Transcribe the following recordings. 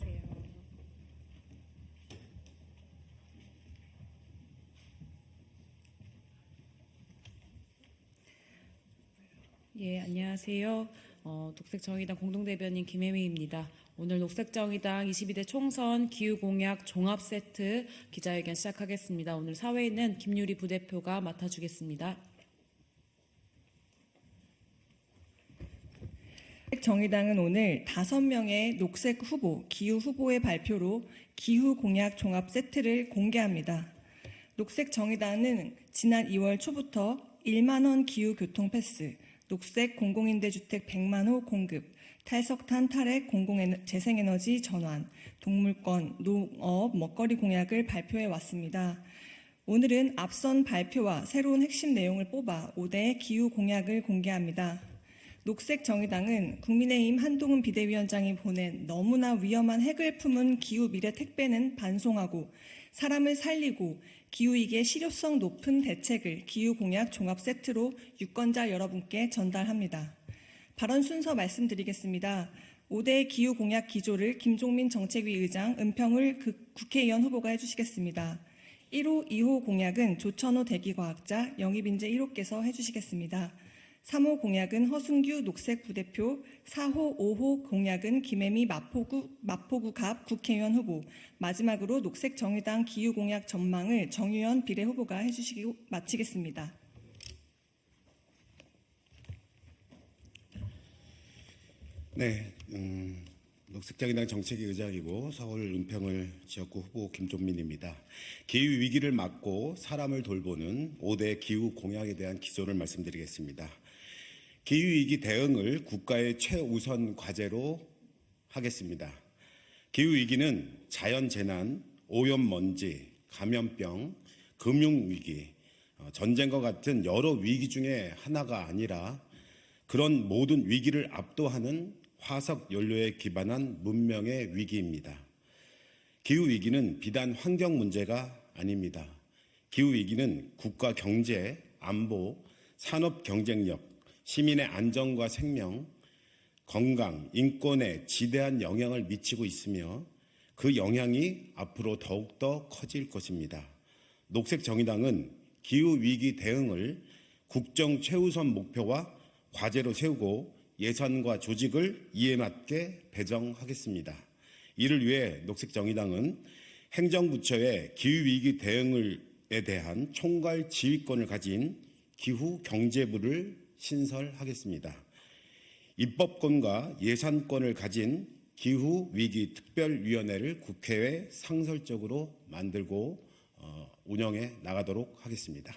주세요. 예, 안녕하세요. 녹색정의당 공동대변인 김혜미입니다. 오늘 녹색정의당 22대 총선 기후공약 종합세트 기자회견 시작하겠습니다. 오늘 사회에는 김유리 부대표가 맡아주겠습니다. 정의당은 오늘 5명의 녹색 후보, 기후 후보의 발표로 기후 공약 종합 세트를 공개합니다. 녹색 정의당은 지난 2월 초부터 1만 원 기후 교통 패스, 녹색 공공임대주택 100만 호 공급, 탈석탄 탈핵 재생에너지 전환, 동물권, 농업, 먹거리 공약을 발표해 왔습니다. 오늘은 앞선 발표와 새로운 핵심 내용을 뽑아 5대 기후 공약을 공개합니다. 녹색 정의당은 국민의힘 한동훈 비대위원장이 보낸 너무나 위험한 핵을 품은 기후 미래 택배는 반송하고 사람을 살리고 기후위기에 실효성 높은 대책을 기후공약 종합세트로 유권자 여러분께 전달합니다. 발언 순서 말씀드리겠습니다. 5대 기후공약 기조를 김종민 정책위 의장, 은평을 국회의원 후보가 해주시겠습니다. 1호, 2호 공약은 조천호 대기과학자, 영입인재 1호께서 해주시겠습니다. 3호 공약은 허순규 녹색 부대표, 4호, 5호 공약은 김혜미 마포구 갑 국회의원 후보, 마지막으로 녹색 정의당 기후공약 전망을 정유연 비례 후보가 해주시고 마치겠습니다. 네, 녹색정의당 정책위 의장이고 서울 은평을 지역구 후보 김종민입니다. 기후 위기를 막고 사람을 돌보는 5대 기후 공약에 대한 기조를 말씀드리겠습니다. 기후위기 대응을 국가의 최우선 과제로 하겠습니다. 기후위기는 자연재난, 오염먼지, 감염병, 금융위기, 전쟁과 같은 여러 위기 중에 하나가 아니라 그런 모든 위기를 압도하는 화석 연료에 기반한 문명의 위기입니다. 기후위기는 비단 환경 문제가 아닙니다. 기후위기는 국가 경제, 안보, 산업 경쟁력, 시민의 안전과 생명, 건강, 인권에 지대한 영향을 미치고 있으며 그 영향이 앞으로 더욱더 커질 것입니다. 녹색정의당은 기후위기 대응을 국정 최우선 목표와 과제로 세우고 예산과 조직을 이에 맞게 배정하겠습니다. 이를 위해 녹색정의당은 행정부처의 기후위기 대응에 대한 총괄 지휘권을 가진 기후경제부를 신설하겠습니다. 입법권과 예산권을 가진 기후위기특별위원회를 국회에 상설적으로 만들고 운영해 나가도록 하겠습니다.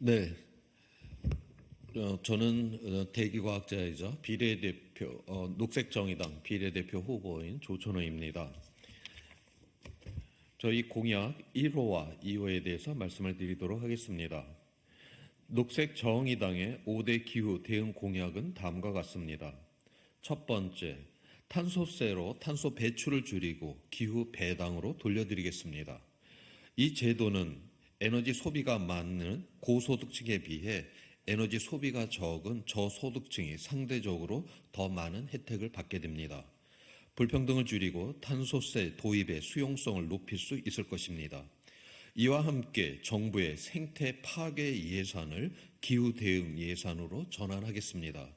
네, 저는 대기과학자이자 비례대표, 녹색정의당 비례대표 후보인 조천호입니다. 저희 공약 1호와 2호에 대해서 말씀을 드리도록 하겠습니다. 녹색정의당의 5대 기후 대응 공약은 다음과 같습니다. 첫 번째, 탄소세로 탄소 배출을 줄이고 기후 배당으로 돌려드리겠습니다. 이 제도는 에너지 소비가 많은 고소득층에 비해 에너지 소비가 적은 저소득층이 상대적으로 더 많은 혜택을 받게 됩니다. 불평등을 줄이고 탄소세 도입의 수용성을 높일 수 있을 것입니다. 이와 함께 정부의 생태 파괴 예산을 기후 대응 예산으로 전환하겠습니다.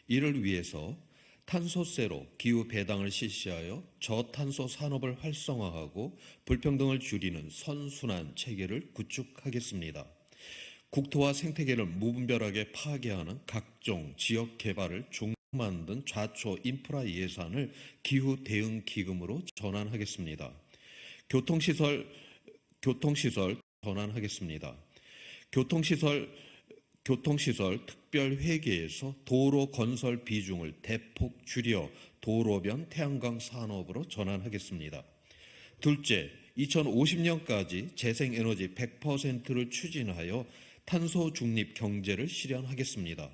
이를 위해서 탄소세로 기후 배당을 실시하여 저탄소 산업을 활성화하고 불평등을 줄이는 선순환 체계를 구축하겠습니다. 국토와 생태계를 무분별하게 파괴하는 각종 지역 개발을 만든 좌초 인프라 예산을 기후 대응 기금으로 전환하겠습니다. 교통시설 전환하겠습니다. 교통시설 특별회계에서 도로 건설 비중을 대폭 줄여 도로변 태양광 산업으로 전환하겠습니다. 둘째, 2050년까지 재생에너지 100%를 추진하여 탄소 중립 경제를 실현하겠습니다.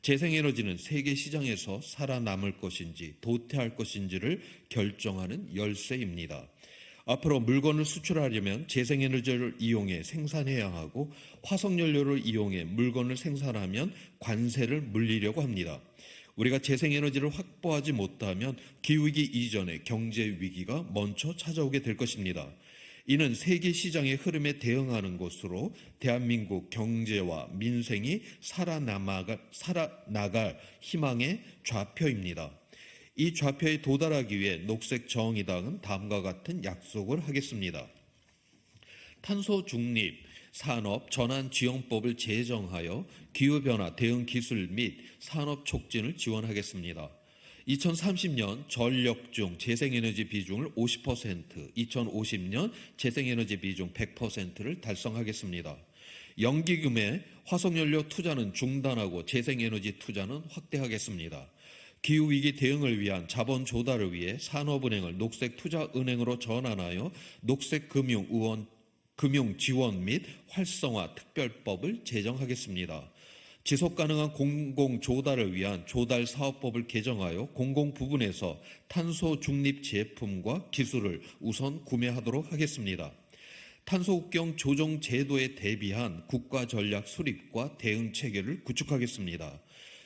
재생에너지는 세계 시장에서 살아남을 것인지 도태할 것인지를 결정하는 열쇠입니다. 앞으로 물건을 수출하려면 재생에너지를 이용해 생산해야 하고 화석연료를 이용해 물건을 생산하면 관세를 물리려고 합니다. 우리가 재생에너지를 확보하지 못하면 기후위기 이전의 경제위기가 먼저 찾아오게 될 것입니다. 이는 세계 시장의 흐름에 대응하는 것으로 대한민국 경제와 민생이 살아나갈 희망의 좌표입니다. 이 좌표에 도달하기 위해 녹색정의당은 다음과 같은 약속을 하겠습니다. 탄소 중립 산업 전환 지원법을 제정하여 기후변화 대응 기술 및 산업 촉진을 지원하겠습니다. 2030년 전력 중 재생에너지 비중을 50%, 2050년 재생에너지 비중 100%를 달성하겠습니다. 연기금의 화석연료 투자는 중단하고 재생에너지 투자는 확대하겠습니다. 기후위기 대응을 위한 자본 조달을 위해 산업은행을 녹색투자은행으로 전환하여 녹색금융 지원 및 활성화 특별법을 제정하겠습니다. 지속가능한 공공조달을 위한 조달사업법을 개정하여 공공부문에서 탄소 중립 제품과 기술을 우선 구매하도록 하겠습니다. 탄소국경 조정 제도에 대비한 국가전략 수립과 대응 체계를 구축하겠습니다.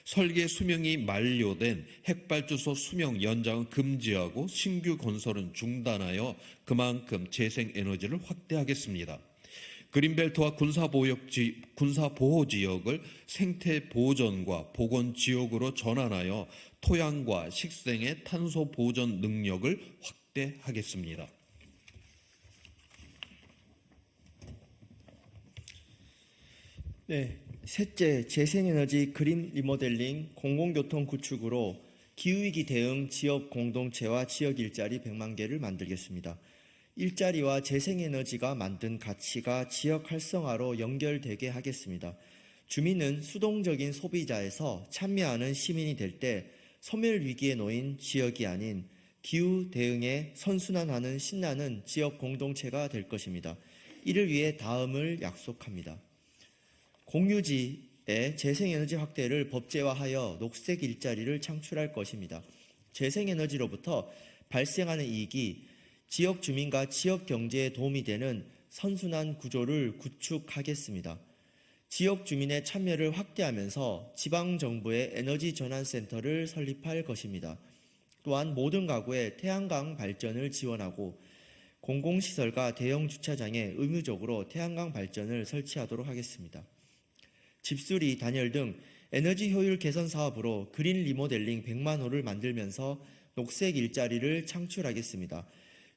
설계 수명이 만료된 핵발전소 수명 연장은 금지하고 신규 건설은 중단하여 그만큼 재생에너지를 확대하겠습니다. 그린벨트와 군사보호지역을 생태보전과 보건지역으로 전환하여 토양과 식생의 탄소 보전 능력을 확대하겠습니다. 네, 셋째, 재생에너지 그린 리모델링 공공교통 구축으로 기후위기 대응 지역 공동체와 지역 일자리 100만 개를 만들겠습니다. 일자리와 재생에너지가 만든 가치가 지역 활성화로 연결되게 하겠습니다. 주민은 수동적인 소비자에서 참여하는 시민이 될 때 소멸위기에 놓인 지역이 아닌 기후 대응에 선순환하는 신나는 지역 공동체가 될 것입니다. 이를 위해 다음을 약속합니다. 공유지의 재생에너지 확대를 법제화하여 녹색 일자리를 창출할 것입니다. 재생에너지로부터 발생하는 이익이 지역 주민과 지역 경제에 도움이 되는 선순환 구조를 구축하겠습니다. 지역 주민의 참여를 확대하면서 지방정부의 에너지 전환센터를 설립할 것입니다. 또한 모든 가구의 태양광 발전을 지원하고 공공시설과 대형 주차장에 의무적으로 태양광 발전을 설치하도록 하겠습니다. 집수리, 단열 등 에너지 효율 개선 사업으로 그린 리모델링 100만 호를 만들면서 녹색 일자리를 창출하겠습니다.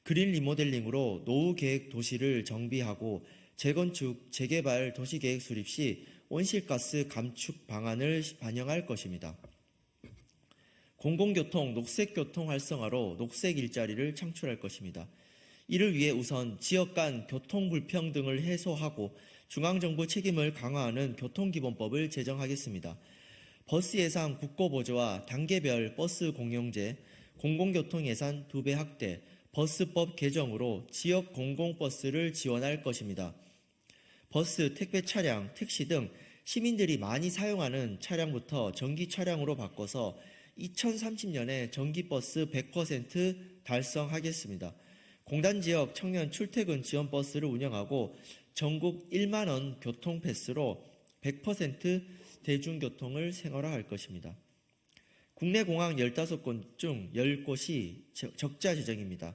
그린 리모델링으로 노후계획 도시를 정비하고 재건축, 재개발 도시계획 수립 시 온실가스 감축 방안을 반영할 것입니다. 공공교통, 녹색교통 활성화로 녹색 일자리를 창출할 것입니다. 이를 위해 우선 지역 간 교통 불평등을 해소하고 중앙정부 책임을 강화하는 교통기본법을 제정하겠습니다. 버스 예산 국고보조와 단계별 버스 공용제, 공공교통 예산 2배 확대, 버스법 개정으로 지역 공공버스를 지원할 것입니다. 버스, 택배 차량, 택시 등 시민들이 많이 사용하는 차량부터 전기 차량으로 바꿔서 2030년에 전기버스 100% 달성하겠습니다. 공단지역 청년 출퇴근 지원버스를 운영하고 전국 1만 원 교통패스로 100% 대중교통을 생활화할 것입니다. 국내 공항 15곳 중 10곳이 적자 지정입니다.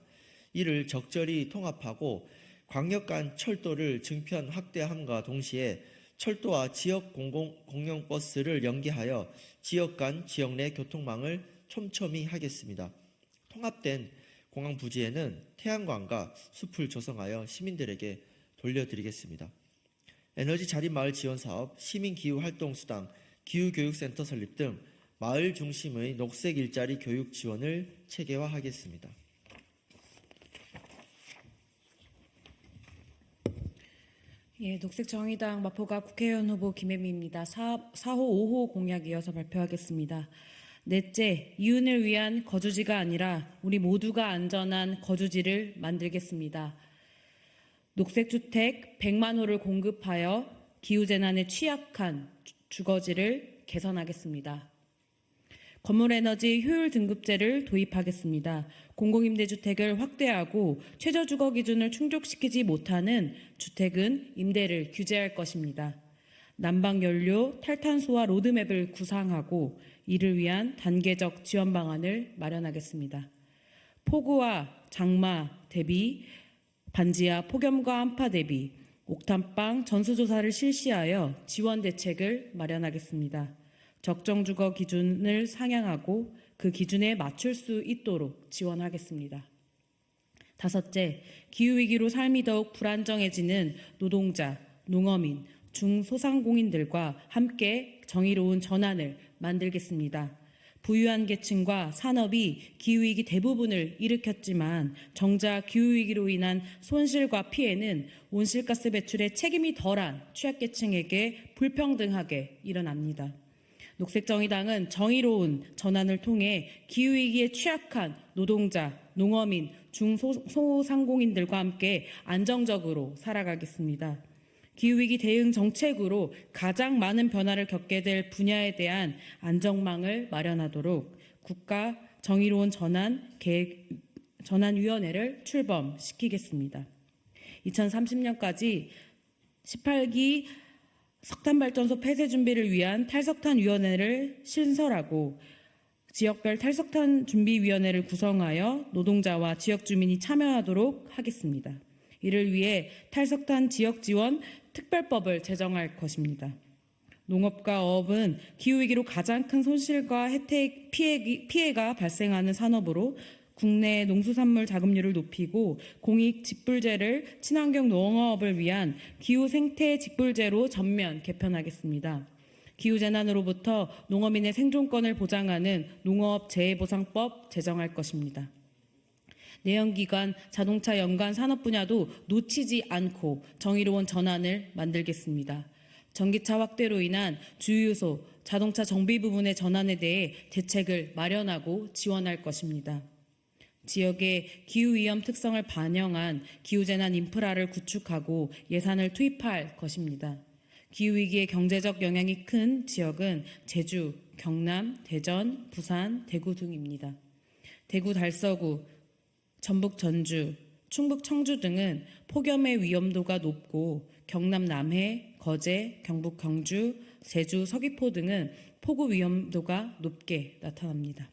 이를 적절히 통합하고 광역 간 철도를 증편 확대함과 동시에 철도와 지역 공영버스를 연계하여 지역 간 지역 내 교통망을 촘촘히 하겠습니다. 통합된 공항 부지에는 태양광과 숲을 조성하여 시민들에게 돌려드리겠습니다. 에너지 자립마을 지원사업, 시민기후활동수당, 기후교육센터 설립 등 마을 중심의 녹색 일자리 교육 지원을 체계화하겠습니다. 예, 녹색정의당 마포갑 국회의원 후보 김혜미입니다. 4호, 5호 공약 이어서 발표하겠습니다. 넷째, 이윤을 위한 거주지가 아니라 우리 모두가 안전한 거주지를 만들겠습니다. 녹색주택 100만 호를 공급하여 기후재난에 취약한 주거지를 개선하겠습니다. 건물에너지 효율 등급제를 도입하겠습니다. 공공임대주택을 확대하고 최저주거 기준을 충족시키지 못하는 주택은 임대를 규제할 것입니다. 난방연료, 탈탄소화 로드맵을 구상하고 이를 위한 단계적 지원 방안을 마련하겠습니다. 폭우와 장마 대비, 반지하 폭염과 한파 대비, 옥탄방 전수조사를 실시하여 지원 대책을 마련하겠습니다. 적정주거 기준을 상향하고 그 기준에 맞출 수 있도록 지원하겠습니다. 다섯째, 기후위기로 삶이 더욱 불안정해지는 노동자, 농어민, 중소상공인들과 함께 정의로운 전환을 만들겠습니다. 부유한 계층과 산업이 기후위기 대부분을 일으켰지만 정작 기후위기로 인한 손실과 피해는 온실가스 배출에 책임이 덜한 취약계층에게 불평등하게 일어납니다. 녹색정의당은 정의로운 전환을 통해 기후위기에 취약한 노동자, 농어민, 중소상공인들과 함께 안정적으로 살아가겠습니다. 기후위기 대응 정책으로 가장 많은 변화를 겪게 될 분야에 대한 안정망을 마련하도록 국가 정의로운 전환위원회를 출범시키겠습니다. 2030년까지 18기 석탄발전소 폐쇄 준비를 위한 탈석탄위원회를 신설하고 지역별 탈석탄 준비위원회를 구성하여 노동자와 지역 주민이 참여하도록 하겠습니다. 이를 위해 탈석탄 지역 지원 특별법을 제정할 것입니다. 농업과 어업은 기후위기로 가장 큰 손실과 피해가 발생하는 산업으로 국내 농수산물 자급률을 높이고 공익 직불제를 친환경 농업을 위한 기후 생태 직불제로 전면 개편하겠습니다. 기후재난으로부터 농어민의 생존권을 보장하는 농업재해보상법 제정할 것입니다. 내연기관, 자동차 연관 산업 분야도 놓치지 않고 정의로운 전환을 만들겠습니다. 전기차 확대로 인한 주유소, 자동차 정비 부분의 전환에 대해 대책을 마련하고 지원할 것입니다. 지역의 기후위험 특성을 반영한 기후재난 인프라를 구축하고 예산을 투입할 것입니다. 기후위기의 경제적 영향이 큰 지역은 제주, 경남, 대전, 부산, 대구 등입니다. 대구 달서구, 전북 전주, 충북 청주 등은 폭염의 위험도가 높고 경남 남해, 거제, 경북 경주, 제주 서귀포 등은 폭우 위험도가 높게 나타납니다.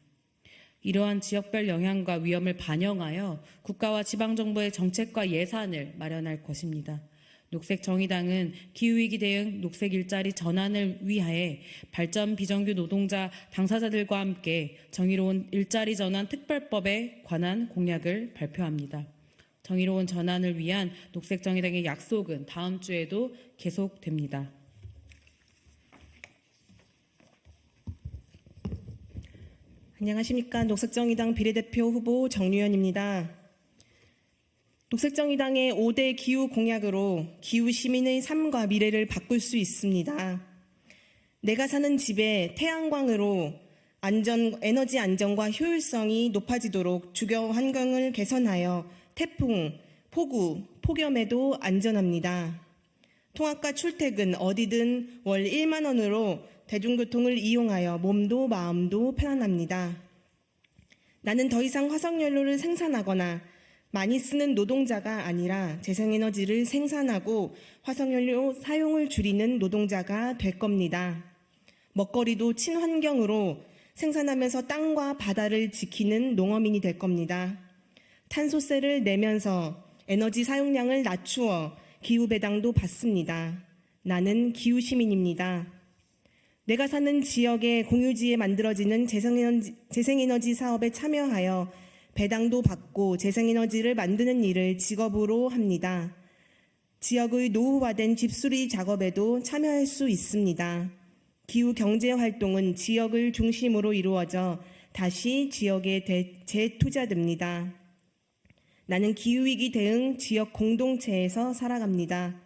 이러한 지역별 영향과 위험을 반영하여 국가와 지방정부의 정책과 예산을 마련할 것입니다. 녹색정의당은 기후위기 대응 녹색 일자리 전환을 위하여 발전 비정규 노동자 당사자들과 함께 정의로운 일자리 전환 특별법에 관한 공약을 발표합니다. 정의로운 전환을 위한 녹색정의당의 약속은 다음 주에도 계속됩니다. 안녕하십니까. 녹색정의당 비례대표 후보 정유연입니다. 녹색정의당의 5대 기후 공약으로 기후 시민의 삶과 미래를 바꿀 수 있습니다. 내가 사는 집에 태양광으로 에너지 안전과 효율성이 높아지도록 주거 환경을 개선하여 태풍, 폭우, 폭염에도 안전합니다. 통학과 출퇴근 어디든 월 1만 원으로 대중교통을 이용하여 몸도 마음도 편안합니다. 나는 더 이상 화석연료를 생산하거나 많이 쓰는 노동자가 아니라 재생에너지를 생산하고 화석연료 사용을 줄이는 노동자가 될 겁니다. 먹거리도 친환경으로 생산하면서 땅과 바다를 지키는 농어민이 될 겁니다. 탄소세를 내면서 에너지 사용량을 낮추어 기후배당도 받습니다. 나는 기후시민입니다. 내가 사는 지역의 공유지에 만들어지는 재생에너지 사업에 참여하여 배당도 받고 재생에너지를 만드는 일을 직업으로 합니다. 지역의 노후화된 집수리 작업에도 참여할 수 있습니다. 기후경제활동은 지역을 중심으로 이루어져 다시 지역에 재투자됩니다. 나는 기후위기 대응 지역 공동체에서 살아갑니다.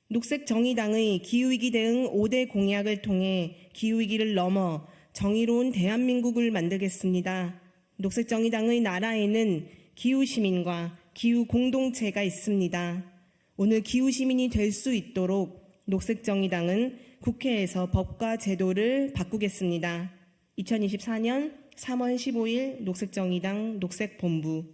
녹색정의당의 기후위기 대응 5대 공약을 통해 기후위기를 넘어 정의로운 대한민국을 만들겠습니다. 녹색정의당의 나라에는 기후시민과 기후공동체가 있습니다. 오늘 기후시민이 될 수 있도록 녹색정의당은 국회에서 법과 제도를 바꾸겠습니다. 2024년 3월 15일 녹색정의당 녹색본부